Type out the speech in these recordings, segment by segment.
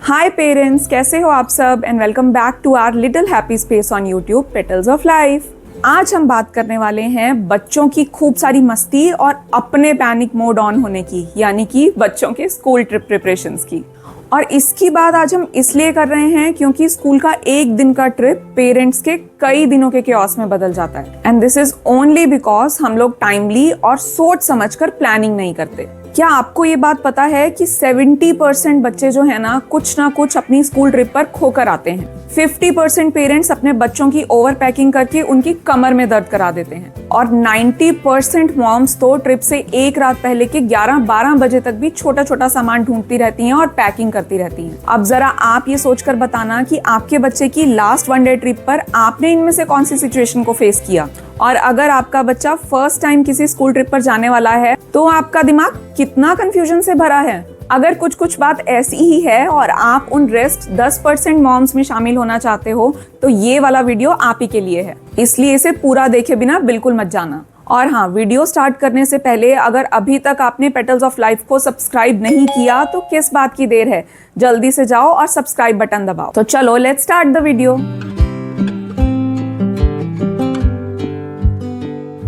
हाय parents, कैसे हो आप सब and welcome back to our little happy space on YouTube Petals of Life. आज हम बात करने वाले हैं बच्चों की खूब सारी मस्ती और अपने पैनिक मोड ऑन होने की, यानी कि बच्चों के स्कूल ट्रिप प्रिपरेशंस की। और इसकी बात आज हम इसलिए कर रहे हैं क्योंकि स्कूल का एक दिन का ट्रिप पेरेंट्स के कई दिनों के केओस में बदल जाता है and this is only because हम लोग टाइमली और सोच समझकर प्लानिंग नहीं करते। क्या आपको ये बात पता है कि 70% बच्चे जो है ना कुछ अपनी स्कूल ट्रिप पर खोकर आते हैं। 50% पेरेंट्स अपने बच्चों की ओवर पैकिंग करके उनकी कमर में दर्द करा देते हैं और 90% मॉम्स तो ट्रिप से एक रात पहले के 11-12 बजे तक भी छोटा छोटा सामान ढूंढती रहती हैं और पैकिंग करती रहती हैं। अब जरा आप ये सोचकर बताना कि आपके बच्चे की लास्ट वन डे ट्रिप पर आपने इनमें से कौन सी सिचुएशन को फेस किया। और अगर आपका बच्चा फर्स्ट टाइम किसी स्कूल ट्रिप पर जाने वाला है तो आपका दिमाग कितना कंफ्यूजन से भरा है। अगर कुछ बात ऐसी ही है और आप उन रेस्ट 10% मॉम्स में शामिल होना चाहते हो तो ये वाला वीडियो आप ही के लिए है, इसलिए इसे पूरा देखे बिना बिल्कुल मत जाना। और हाँ, वीडियो स्टार्ट करने से पहले अगर अभी तक आपने पेटल्स ऑफ लाइफ को सब्सक्राइब नहीं किया तो किस बात की देर है, जल्दी से जाओ और सब्सक्राइब बटन दबाओ। तो चलो लेट्स स्टार्ट द वीडियो।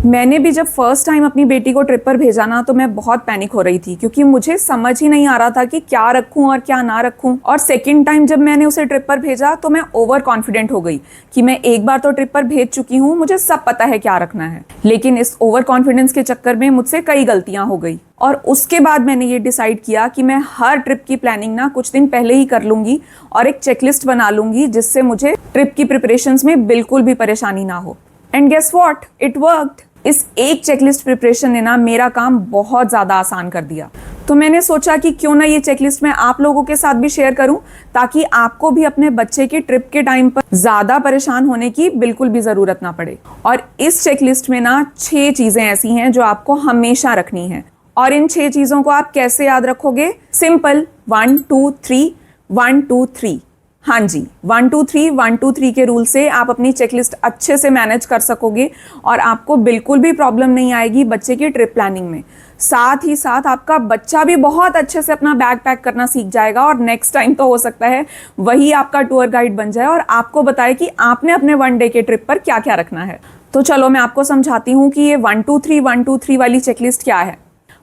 मैंने भी जब फर्स्ट टाइम अपनी बेटी को ट्रिप पर भेजा ना तो मैं बहुत पैनिक हो रही थी क्योंकि मुझे समझ ही नहीं आ रहा था कि क्या रखूं और क्या ना रखूं। और सेकंड टाइम जब मैंने उसे ट्रिप पर भेजा तो मैं ओवर कॉन्फिडेंट हो गई कि मैं एक बार तो ट्रिप पर भेज चुकी हूँ, मुझे सब पता है क्या रखना है। लेकिन इस ओवर कॉन्फिडेंस के चक्कर में मुझसे कई गलतियां हो गई और उसके बाद मैंने ये डिसाइड किया कि मैं हर ट्रिप की प्लानिंग ना कुछ दिन पहले ही कर लूंगी और एक चेकलिस्ट बना लूंगी जिससे मुझे ट्रिप की प्रिपरेशंस में बिल्कुल भी परेशानी ना हो। And guess what, it worked. इस एक चेकलिस्ट प्रिपरेशन ने ना मेरा काम बहुत ज़्यादा आसान कर दिया। तो मैंने सोचा कि क्यों ना ये चेकलिस्ट मैं आप लोगों के साथ भी शेयर करूं ताकि आपको भी अपने बच्चे के ट्रिप के टाइम पर ज़्यादा परेशान होने की बिल्कुल भी ज़रूरत ना पड़े। और इस चेकलिस्ट में ना 6 चीज़ें ऐसी हैं जो आपको हमेशा रखनी है। और इन 6 चीज़ों को आप कैसे याद रखोगे? सिंपल, 1 2 3 1 2 3। हाँ जी, 1 2 3 1 2 3 के रूल से आप अपनी चेकलिस्ट अच्छे से मैनेज कर सकोगे और आपको बिल्कुल भी प्रॉब्लम नहीं आएगी बच्चे की ट्रिप प्लानिंग में। साथ ही साथ आपका बच्चा भी बहुत अच्छे से अपना बैग पैक करना सीख जाएगा और नेक्स्ट टाइम तो हो सकता है वही आपका टूर गाइड बन जाए और आपको बताए कि आपने अपने वन डे के ट्रिप पर क्या क्या रखना है। तो चलो मैं आपको समझाती हूँ कि ये 1 2 3 1 2 3 वाली चेकलिस्ट क्या है।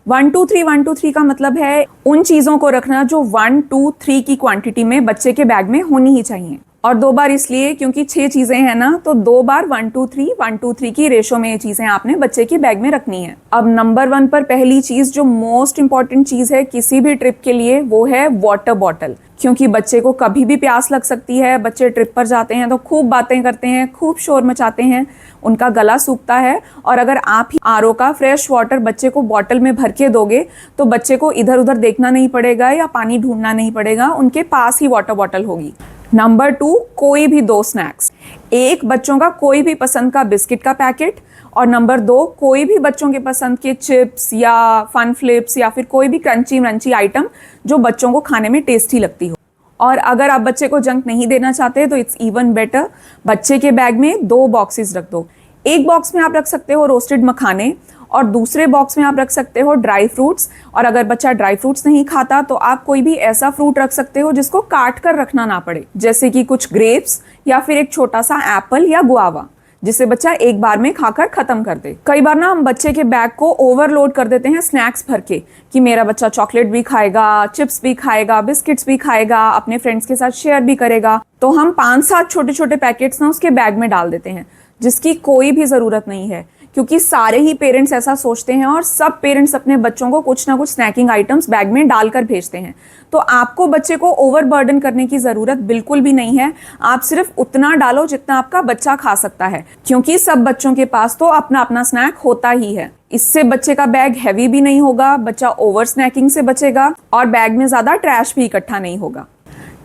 1 2 3 1 2 3 का मतलब है उन चीज़ों को रखना जो 1 2 3 की क्वांटिटी में बच्चे के बैग में होनी ही चाहिए। और 2 बार इसलिए क्योंकि 6 चीज़ें हैं ना, तो 2 बार 1 2 3 1 2 3 की रेशो में ये चीज़ें आपने बच्चे के बैग में रखनी है। अब नंबर 1 पर पहली चीज़ जो मोस्ट इंपॉर्टेंट चीज़ है किसी भी ट्रिप के लिए वो है वाटर बॉटल। क्योंकि बच्चे को कभी भी प्यास लग सकती है। बच्चे ट्रिप पर जाते हैं तो खूब बातें करते हैं, खूब शोर मचाते हैं, उनका गला सूखता है। और अगर आप ही आरओ का फ्रेश वाटर बच्चे को बॉटल में भर के दोगे तो बच्चे को इधर उधर देखना नहीं पड़ेगा या पानी ढूंढना नहीं पड़ेगा, उनके पास ही वाटर बॉटल होगी। नंबर 2, कोई भी 2 स्नैक्स। एक, बच्चों का कोई भी पसंद का बिस्किट का पैकेट और नंबर 2, कोई भी बच्चों के पसंद के चिप्स या फन फ्लिप्स या फिर कोई भी क्रंची म्रंची आइटम जो बच्चों को खाने में टेस्टी लगती हो। और अगर आप बच्चे को जंक नहीं देना चाहते तो इट्स इवन बेटर, बच्चे के बैग में 2 बॉक्सेस रख दो। एक बॉक्स में आप रख सकते हो रोस्टेड मखाने और दूसरे बॉक्स में आप रख सकते हो ड्राई फ्रूट्स। और अगर बच्चा ड्राई फ्रूट्स नहीं खाता तो आप कोई भी ऐसा फ्रूट रख सकते हो जिसको काट कर रखना ना पड़े, जैसे कि कुछ ग्रेप्स या फिर एक छोटा सा एप्पल या गुआवा, जिसे बच्चा एक बार में खाकर खत्म कर दे। कई बार ना हम बच्चे के बैग को ओवरलोड कर देते हैं स्नैक्स भर के कि मेरा बच्चा चॉकलेट भी खाएगा, चिप्स भी खाएगा, बिस्किट्स भी खाएगा, अपने फ्रेंड्स के साथ शेयर भी करेगा। तो हम 5-7 छोटे छोटे पैकेट्स ना उसके बैग में डाल देते हैं जिसकी कोई भी ज़रूरत नहीं है, क्योंकि सारे ही पेरेंट्स ऐसा सोचते हैं और सब पेरेंट्स अपने बच्चों को कुछ ना कुछ स्नैकिंग आइटम्स बैग में डालकर भेजते हैं। तो आपको बच्चे को ओवरबर्डन करने की ज़रूरत बिल्कुल भी नहीं है। आप सिर्फ उतना डालो जितना आपका बच्चा खा सकता है, क्योंकि सब बच्चों के पास तो अपना अपना स्नैक होता ही है। इससे बच्चे का बैग हैवी भी नहीं होगा, बच्चा ओवर स्नैकिंग से बचेगा और बैग में ज़्यादा ट्रैश भी इकट्ठा नहीं होगा।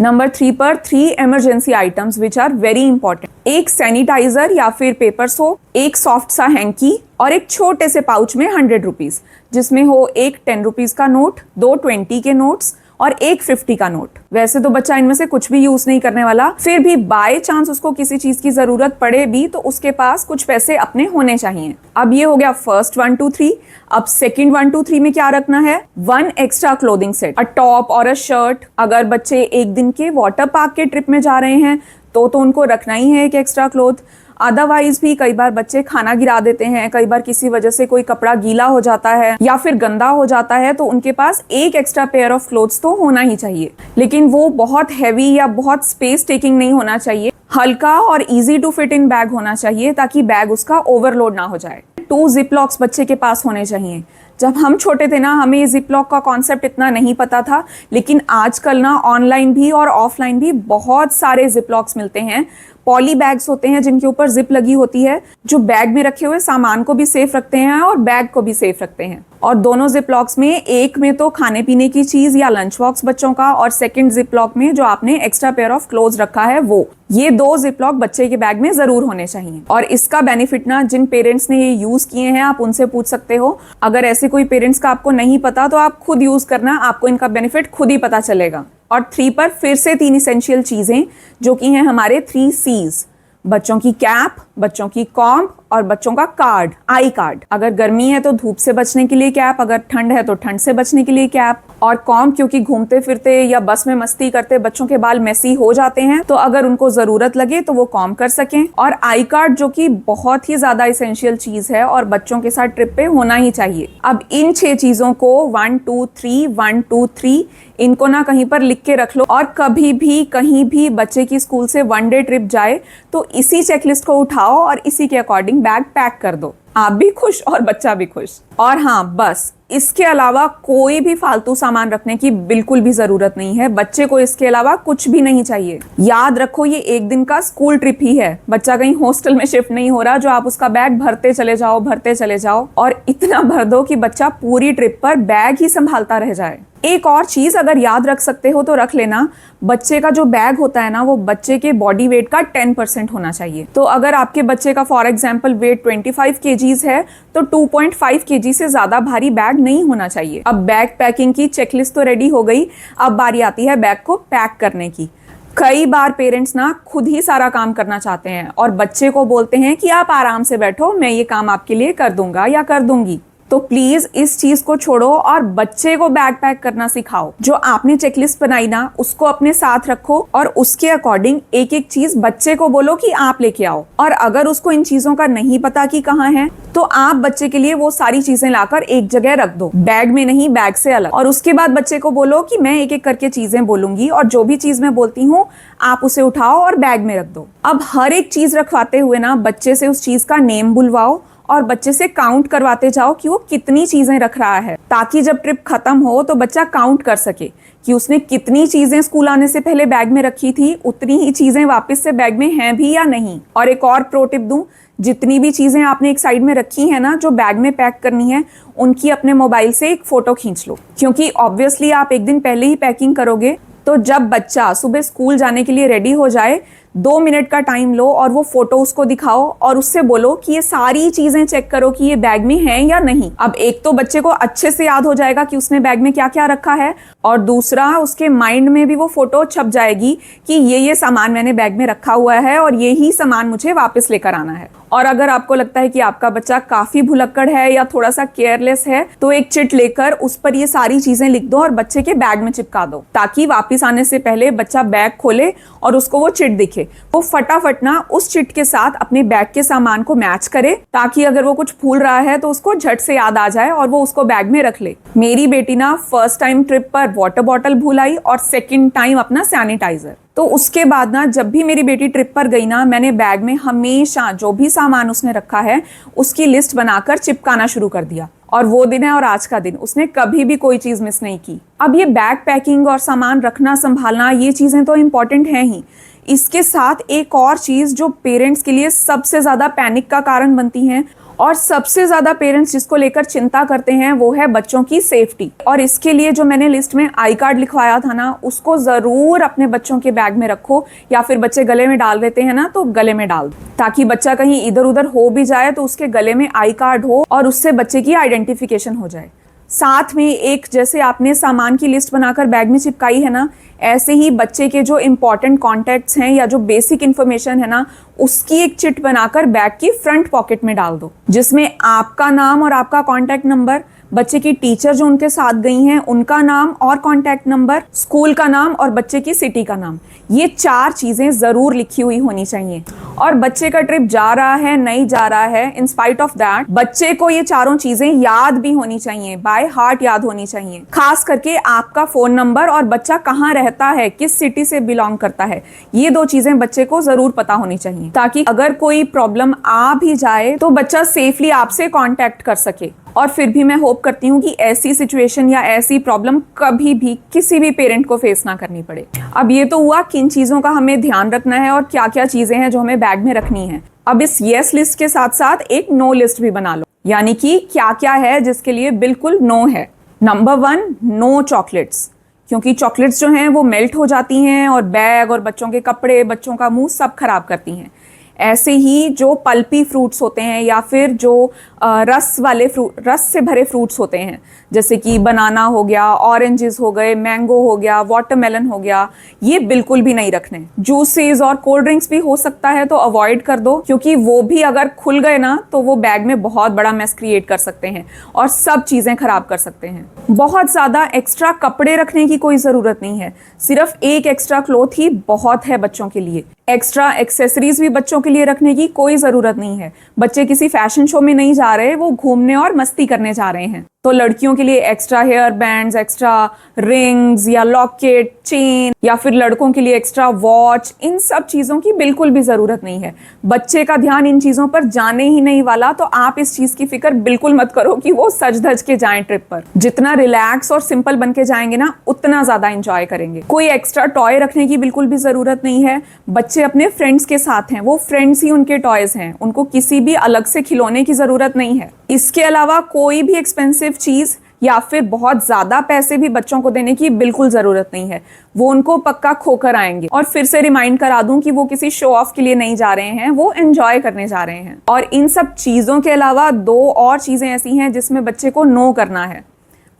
नंबर 3 पर 3 emergency items which are very important. एक सैनिटाइजर या फिर पेपर सोप, एक सॉफ्ट सा हैंकी और एक छोटे से पाउच में 100 रुपीज़, जिसमें हो एक 10 रुपीज़ का नोट, 2 20 के नोट्स और एक 50 का नोट। वैसे तो बच्चा इनमें से कुछ भी यूज नहीं करने वाला, फिर भी बाय चांस उसको किसी चीज की जरूरत पड़े भी तो उसके पास कुछ पैसे अपने होने चाहिए। अब ये हो गया फर्स्ट 1 2 3। अब सेकंड 1 2 3 में क्या रखना है, 1 एक्स्ट्रा क्लोथिंग सेट, अ टॉप और अ शर्ट। अगर बच्चे एक दिन के वाटर पार्क के ट्रिप में जा रहे हैं तो उनको रखना ही है एक एक्स्ट्रा क्लोथ। अदरवाइज भी कई बार बच्चे खाना गिरा देते हैं, कई बार किसी वजह से कोई कपड़ा गीला हो जाता है या फिर गंदा हो जाता है, तो उनके पास एक एक्स्ट्रा पेयर ऑफ क्लोथ्स तो होना ही चाहिए। लेकिन वो बहुत हैवी या बहुत स्पेस टेकिंग नहीं होना चाहिए, हल्का और easy to fit in bag होना चाहिए ताकि बैग उसका ओवरलोड ना हो जाए। 2 जिप लॉक्स बच्चे के पास होने चाहिए। जब हम छोटे थे ना, हमें ये जिप लॉक का कॉन्सेप्ट इतना नहीं पता था, लेकिन आजकल ना ऑनलाइन भी और ऑफलाइन भी बहुत सारे जिप लॉक्स मिलते हैं। पॉली बैग्स होते हैं जिनके ऊपर जिप लगी होती है, जो बैग में रखे हुए सामान को भी सेफ रखते हैं और बैग को भी सेफ रखते हैं। और दोनों जिप लॉक्स में, एक में तो खाने पीने की चीज या लंच बॉक्स बच्चों का, और सेकंड जिप लॉक में जो आपने एक्स्ट्रा पेयर ऑफ क्लोथ्स रखा है वो। ये 2 जिप लॉक बच्चे के बैग में जरूर होने चाहिए। और इसका बेनिफिट ना, जिन पेरेंट्स ने ये यूज किए हैं आप उनसे पूछ सकते हो। अगर ऐसे कोई पेरेंट्स का आपको नहीं पता तो आप खुद यूज करना, आपको इनका बेनिफिट खुद ही पता चलेगा। और 3 पर फिर से 3 इसेंशियल चीजें जो कि हैं हमारे 3 C's, बच्चों की कैप, बच्चों की कॉम्प और बच्चों का कार्ड, आई कार्ड। अगर गर्मी है तो धूप से बचने के लिए कैप, अगर ठंड है तो ठंड से बचने के लिए कैप, और कॉम्प क्योंकि घूमते फिरते या बस में मस्ती करते बच्चों के बाल मेसी हो जाते हैं, तो अगर उनको जरूरत लगे तो वो कॉम्प कर सकें। और आई कार्ड जो कि बहुत ही ज्यादा इसेंशियल चीज है और बच्चों के साथ ट्रिप पे होना ही चाहिए। अब इन 6 चीजों को 1 2 3 1 2 3 इनको ना कहीं पर लिख के रख लो, और कभी भी कहीं भी बच्चे की स्कूल से 1 डे ट्रिप जाए तो इसी चेकलिस्ट को उठाओ और इसी के अकॉर्डिंग बैग पैक कर दो। आप भी खुश और बच्चा भी खुश। और हाँ, बस इसके अलावा कोई भी फालतू सामान रखने की बिल्कुल भी जरूरत नहीं है। बच्चे को इसके अलावा कुछ भी नहीं चाहिए। याद रखो, ये एक दिन का स्कूल ट्रिप ही है, बच्चा कहीं हॉस्टल में शिफ्ट नहीं हो रहा जो आप उसका बैग भरते चले जाओ और इतना भर दो कि बच्चा पूरी ट्रिप पर बैग ही संभालता रह जाए। एक और चीज अगर याद रख सकते हो तो रख लेना, बच्चे का जो बैग होता है ना, वो बच्चे के बॉडी वेट का 10% होना चाहिए। तो अगर आपके बच्चे का फॉर एग्जांपल वेट 25 kgs है तो 2.5 kg से ज्यादा भारी बैग नहीं होना चाहिए। अब बैग पैकिंग की चेकलिस्ट तो रेडी हो गई, अब बारी आती है बैग को पैक करने की। कई बार पेरेंट्स ना खुद ही सारा काम करना चाहते हैं और बच्चे को बोलते हैं कि आप आराम से बैठो, मैं ये काम आपके लिए कर दूंगा या कर दूंगी। तो प्लीज इस चीज को छोड़ो और बच्चे को बैग पैक करना सिखाओ। जो आपने चेकलिस्ट बनाई ना, उसको अपने साथ रखो और उसके अकॉर्डिंग एक एक चीज बच्चे को बोलो कि आप लेके आओ। और अगर उसको इन चीजों का नहीं पता कि कहाँ है, तो आप बच्चे के लिए वो सारी चीजें लाकर एक जगह रख दो, बैग में नहीं, बैग से अलग। और उसके बाद बच्चे को बोलो कि मैं एक एक करके चीजें बोलूंगी और जो भी चीज मैं बोलती हूँ आप उसे उठाओ और बैग में रख दो। अब हर एक चीज रखवाते हुए ना बच्चे से उस चीज का नेम बुलवाओ और बच्चे से काउंट करवाते जाओ कि वो कितनी चीजें रख रहा है, ताकि जब ट्रिप खत्म हो तो बच्चा काउंट कर सके कि उसने कितनी चीजें स्कूल आने से पहले बैग में रखी थी, उतनी ही चीजें वापस से बैग में हैं भी या नहीं। और एक और प्रो टिप दूं, जितनी भी चीजें आपने एक साइड में रखी है ना जो बैग में पैक करनी है, उनकी अपने मोबाइल से एक फोटो खींच लो, क्योंकि ऑब्वियसली आप एक दिन पहले ही पैकिंग करोगे। तो जब बच्चा सुबह स्कूल जाने के लिए रेडी हो जाए, 2 मिनट का टाइम लो और वो फोटो उसको दिखाओ और उससे बोलो कि ये सारी चीजें चेक करो कि ये बैग में है या नहीं। अब एक तो बच्चे को अच्छे से याद हो जाएगा कि उसने बैग में क्या क्या रखा है, और दूसरा उसके माइंड में भी वो फोटो छप जाएगी कि ये सामान मैंने बैग में रखा हुआ है और ये ही सामान मुझे वापस लेकर आना है। और अगर आपको लगता है कि आपका बच्चा काफी भुलक्कड़ है या थोड़ा सा केयरलेस है, तो एक चिट लेकर उस पर ये सारी चीजें लिख दो और बच्चे के बैग में चिपका दो, ताकि वापस आने से पहले बच्चा बैग खोले और उसको वो चिट दिखे। वो फटाफट ना उस चिट के साथ अपने बैग के सामान को मैच करे, ताकि अगर वो कुछ भूल रहा है तो उसको झट से याद आ जाए और वो उसको बैग में रख ले। मेरी बेटी ना फर्स्ट टाइम ट्रिप पर वाटर बॉटल भूल आई और सेकंड टाइम अपना सैनिटाइजर। तो उसके बाद ना जब भी मेरी बेटी ट्रिप पर गई ना, मैंने बैग में हमेशा जो भी सामान उसने रखा है उसकी लिस्ट बनाकर चिपकाना शुरू कर दिया। और वो दिन है और आज का दिन, उसने कभी भी कोई चीज मिस नहीं की। अब ये बैग पैकिंग और सामान रखना संभालना, ये चीजें तो इम्पोर्टेंट हैं ही, इसके साथ एक और चीज जो पेरेंट्स के लिए सबसे ज्यादा पैनिक का कारण बनती है और सबसे ज्यादा पेरेंट्स जिसको लेकर चिंता करते हैं, वो है बच्चों की सेफ्टी। और इसके लिए जो मैंने लिस्ट में आई कार्ड लिखवाया था ना, उसको जरूर अपने बच्चों के बैग में रखो, या फिर बच्चे गले में डाल देते हैं ना तो गले में डाल दो, ताकि बच्चा कहीं इधर उधर हो भी जाए तो उसके गले में आई कार्ड हो और उससे बच्चे की आइडेंटिफिकेशन हो जाए। साथ में एक, जैसे आपने सामान की लिस्ट बनाकर बैग में चिपकाई है ना, ऐसे ही बच्चे के जो इंपॉर्टेंट कॉन्टैक्ट्स हैं या जो बेसिक इन्फॉर्मेशन है ना, उसकी एक चिट बनाकर बैग की फ्रंट पॉकेट में डाल दो, जिसमें आपका नाम और आपका कॉन्टैक्ट नंबर, बच्चे की टीचर जो उनके साथ गई हैं उनका नाम और कॉन्टैक्ट नंबर, स्कूल का नाम और बच्चे की सिटी का नाम, ये 4 चीजें जरूर लिखी हुई होनी चाहिए। और बच्चे का ट्रिप जा रहा है नहीं जा रहा है, इन स्पाइट ऑफ दैट बच्चे को ये चारों चीजें याद भी होनी चाहिए, बाय हार्ट याद होनी चाहिए। खास करके आपका फोन नंबर और बच्चा कहाँ रहता है, किस सिटी से बिलोंग करता है, ये 2 चीजें बच्चे को जरूर पता होनी चाहिए, ताकि अगर कोई प्रॉब्लम आ भी जाए तो बच्चा सेफली आपसे कांटेक्ट कर सके। और फिर भी मैं होप करती हूँ कि ऐसी सिचुएशन या ऐसी प्रॉब्लम कभी भी किसी भी पेरेंट को फेस ना करनी पड़े। अब ये तो हुआ किन चीज़ों का हमें ध्यान रखना है और क्या क्या चीज़ें हैं जो हमें बैग में रखनी है। अब इस येस लिस्ट के साथ साथ एक नो लिस्ट भी बना लो, यानी कि क्या क्या है जिसके लिए बिल्कुल नो है। नंबर 1, नो चॉकलेट्स, क्योंकि चॉकलेट्स जो हैं वो मेल्ट हो जाती हैं और बैग और बच्चों के कपड़े, बच्चों का मुंह सब खराब करती हैं। ऐसे ही जो पल्पी फ्रूट्स होते हैं या फिर जो रस वाले रस से भरे फ्रूट्स होते हैं, जैसे कि बनाना हो गया, ऑरेंजेस हो गए, मैंगो हो गया, वाटरमेलन हो गया, ये बिल्कुल भी नहीं रखने। जूसेस और कोल्ड ड्रिंक्स भी हो सकता है तो अवॉइड कर दो, क्योंकि वो भी अगर खुल गए ना तो वो बैग में बहुत बड़ा मेस क्रिएट कर सकते हैं और सब चीज़ें खराब कर सकते हैं। बहुत ज़्यादा एक्स्ट्रा कपड़े रखने की कोई ज़रूरत नहीं है, सिर्फ एक एक्स्ट्रा क्लॉथ ही बहुत है बच्चों के लिए। एक्स्ट्रा एक्सेसरीज भी बच्चों के लिए रखने की कोई ज़रूरत नहीं है। बच्चे किसी फैशन शो में नहीं जा रहे, वो घूमने और मस्ती करने जा रहे हैं। तो लड़कियों के लिए extra hair bands, extra rings या लॉकेट, चेन, या फिर लड़कों के लिए एक्स्ट्रा वॉच, इन सब चीज़ों की बिल्कुल भी ज़रूरत नहीं है। बच्चे का ध्यान इन चीज़ों पर जाने ही नहीं वाला, तो आप इस चीज़ की फिक्र बिल्कुल मत करो कि वो सज धज के जाएं ट्रिप पर। जितना रिलैक्स और सिंपल बन के जाएंगे ना, उतना ज़्यादा इंजॉय करेंगे। कोई एक्स्ट्रा टॉय रखने की बिल्कुल भी ज़रूरत नहीं है। बच्चे अपने फ्रेंड्स के साथ हैं, वो फ्रेंड्स ही उनके टॉयज हैं, उनको किसी भी अलग से खिलौने की ज़रूरत नहीं है। इसके अलावा कोई भी एक्सपेंसिव चीज़ या फिर बहुत ज़्यादा पैसे भी बच्चों को देने की बिल्कुल ज़रूरत नहीं है, वो उनको पक्का खोकर आएंगे। और फिर से रिमाइंड करा दूं कि वो किसी शो ऑफ के लिए नहीं जा रहे हैं, वो एंजॉय करने जा रहे हैं। और इन सब चीज़ों के अलावा 2 और चीज़ें ऐसी हैं जिसमें बच्चे को नो करना है।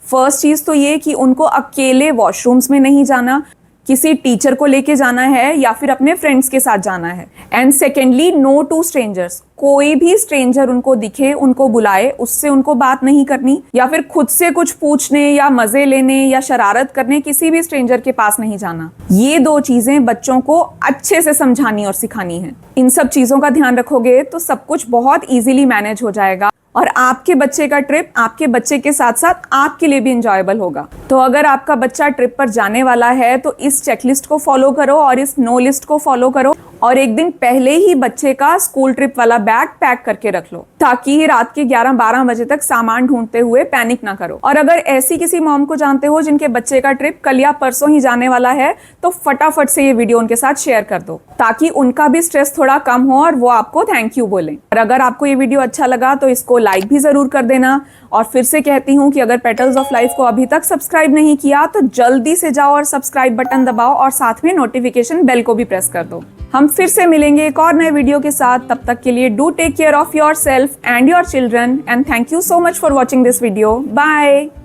फर्स्ट चीज़ तो ये कि उनको अकेले वॉशरूम्स में नहीं जाना, किसी टीचर को लेके जाना है या फिर अपने फ्रेंड्स के साथ जाना है। And secondly, no to strangers, कोई भी स्ट्रेंजर उनको दिखे, उनको बुलाए, उससे उनको बात नहीं करनी, या फिर खुद से कुछ पूछने या मजे लेने या शरारत करने किसी भी स्ट्रेंजर के पास नहीं जाना। ये 2 चीजें बच्चों को अच्छे से समझानी और सिखानी है। इन सब चीजों का ध्यान रखोगे तो सब कुछ बहुत इजीली मैनेज हो जाएगा और आपके बच्चे का ट्रिप आपके बच्चे के साथ साथ आपके लिए भी इंजॉयबल होगा। तो अगर आपका बच्चा ट्रिप पर जाने वाला है तो इस चेकलिस्ट को फॉलो करो और इस नो लिस्ट को फॉलो करो, और एक दिन पहले ही बच्चे का स्कूल ट्रिप वाला बैग पैक करके रख लो, ताकि रात के 11-12 बजे तक सामान ढूंढते हुए पैनिक ना करो। और अगर ऐसी किसी मॉम को जानते हो जिनके बच्चे का ट्रिप कल या परसों ही जाने वाला है, तो फटाफट से ये वीडियो उनके साथ शेयर कर दो, ताकि उनका भी स्ट्रेस थोड़ा कम हो और वो आपको थैंक यू बोलें। और अगर आपको ये वीडियो अच्छा लगा तो इसको लाइक भी जरूर कर देना। और फिर से कहती हूँ कि अगर पेटल्स ऑफ लाइफ को अभी तक सब्सक्राइब नहीं किया तो जल्दी से जाओ और सब्सक्राइब बटन दबाओ और साथ में नोटिफिकेशन बेल को भी प्रेस कर दो। हम फिर से मिलेंगे एक और नए वीडियो के साथ। तब तक के लिए do take care of yourself and your children, and thank you so much for watching this video. Bye.